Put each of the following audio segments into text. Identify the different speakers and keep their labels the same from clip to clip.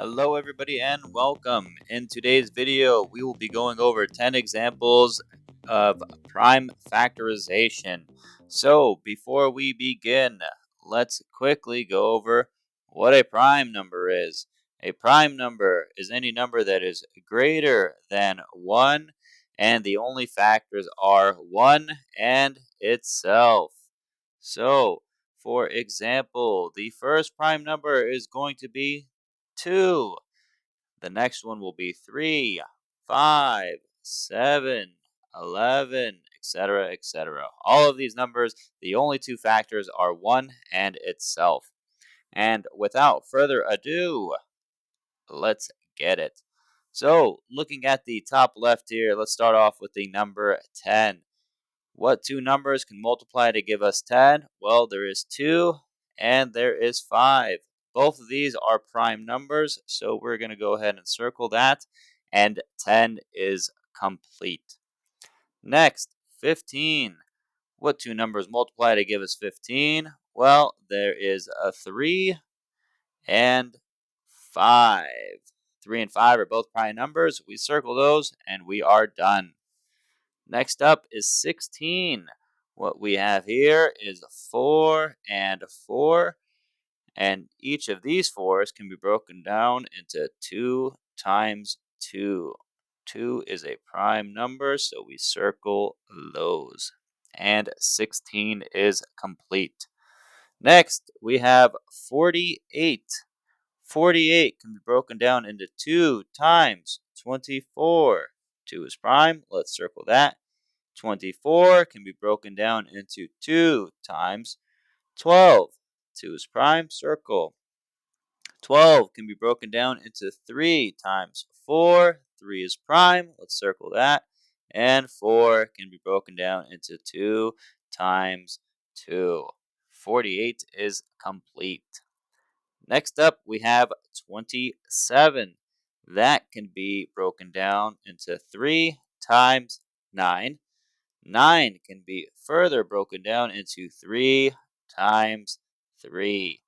Speaker 1: Hello everybody and welcome. In today's video, we will be going over 10 examples of prime factorization. So before we begin, let's quickly go over what a prime number is. A prime number is any number that is greater than 1 and the only factors are 1 and itself. So, for example, the first prime number is going to be 2. The next one will be 3, 5, 7, 11, etc., etc. All of these numbers, the only two factors are 1 and itself. And without further ado, let's get it. So, looking at the top left here, let's start off with the number 10. What two numbers can multiply to give us 10? Well, there is 2 and there is 5. Both of these are prime numbers, so we're going to go ahead and circle that, and 10 is complete. Next, 15. What two numbers multiply to give us 15? Well, there is a 3 and 5. 3 and 5 are both prime numbers. We circle those, and we are done. Next up is 16. What we have here is 4 and 4, and each of these 4s can be broken down into 2 times 2. 2 is a prime number, so we circle those. And 16 is complete. Next, we have 48. 48 can be broken down into 2 times 24. 2 is prime. Let's circle that. 24 can be broken down into 2 times 12. 2 is prime, circle. 12 can be broken down into 3 times 4. 3 is prime, let's circle that. And 4 can be broken down into 2 times 2. 48 is complete. Next up, we have 27. That can be broken down into 3 times 9. 9 can be further broken down into 3 times 3.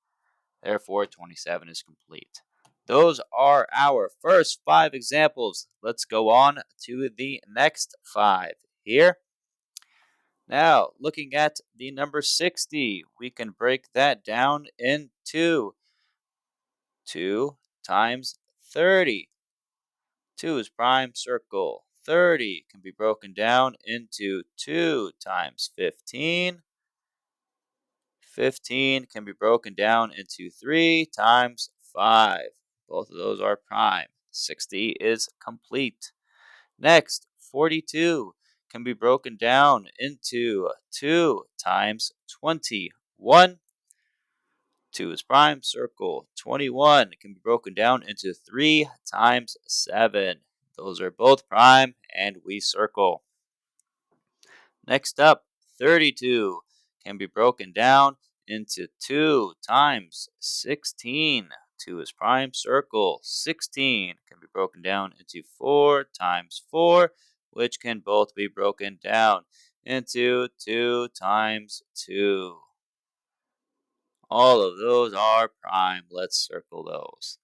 Speaker 1: Therefore, 27 is complete. Those are our first 5 examples. Let's go on to the next 5 here. Now, looking at the number 60, we can break that down into 2 times 30. 2 is prime, circle. 30 can be broken down into 2 times 15. 15 can be broken down into 3 times 5. Both of those are prime. 60 is complete. Next, 42 can be broken down into 2 times 21. 2 is prime, circle. 21 can be broken down into 3 times 7. Those are both prime, and we circle. Next up, 32 can be broken down into 2 times 16. 2 is prime, circle. 16 can be broken down into 4 times 4, which can both be broken down into 2 times 2. All of those are prime. Let's circle those.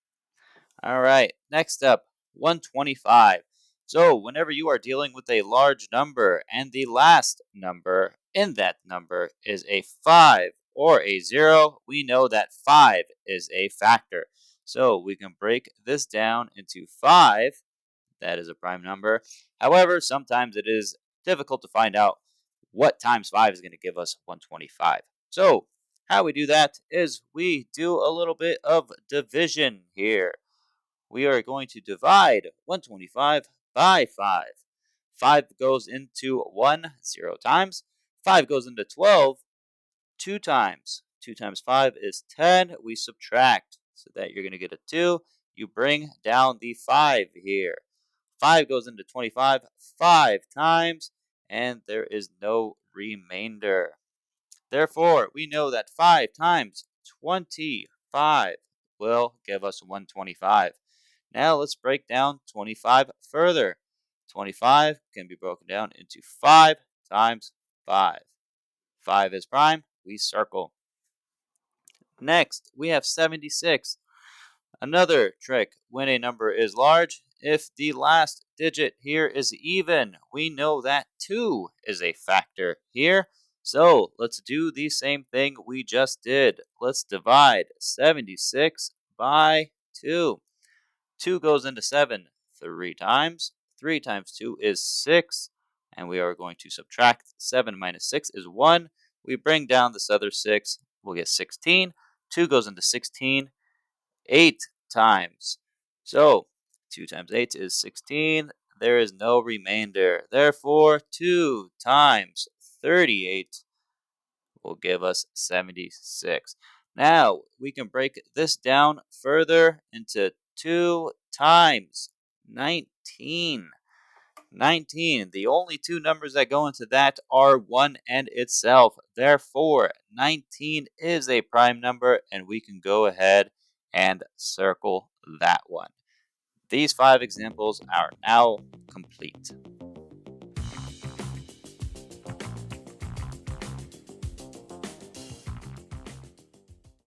Speaker 1: All right, next up, 125. So whenever you are dealing with a large number and the last number in that number is a 5 or a 0, we know that 5 is a factor. So we can break this down into 5. That is a prime number. However, sometimes it is difficult to find out what times 5 is going to give us 125. So how we do that is we do a little bit of division here. We are going to divide 125 by 5. 5 goes into 1 0 times. 5 goes into 12 2 times. 2 times 5 is 10. We subtract so that you're going to get a 2. You bring down the 5 here. 5 goes into 25 5 times, and there is no remainder. Therefore, we know that 5 times 25 will give us 125. Now let's break down 25 further. 25 can be broken down into 5 times 5. 5 is prime, we circle. Next, we have 76. Another trick when a number is large, if the last digit here is even, we know that 2 is a factor here. So let's do the same thing we just did. Let's divide 76 by 2. 2 goes into 7 3 times. 3 times 2 is 6. And we are going to subtract 7 minus 6 is 1. We bring down this other 6. We'll get 16. 2 goes into 16 8 times. So 2 times 8 is 16. There is no remainder. Therefore, 2 times 38 will give us 76. Now, we can break this down further into 2 times 19. 19. The only two numbers that go into that are 1 and itself. Therefore, 19 is a prime number, and we can go ahead and circle that one. These 5 examples are now complete.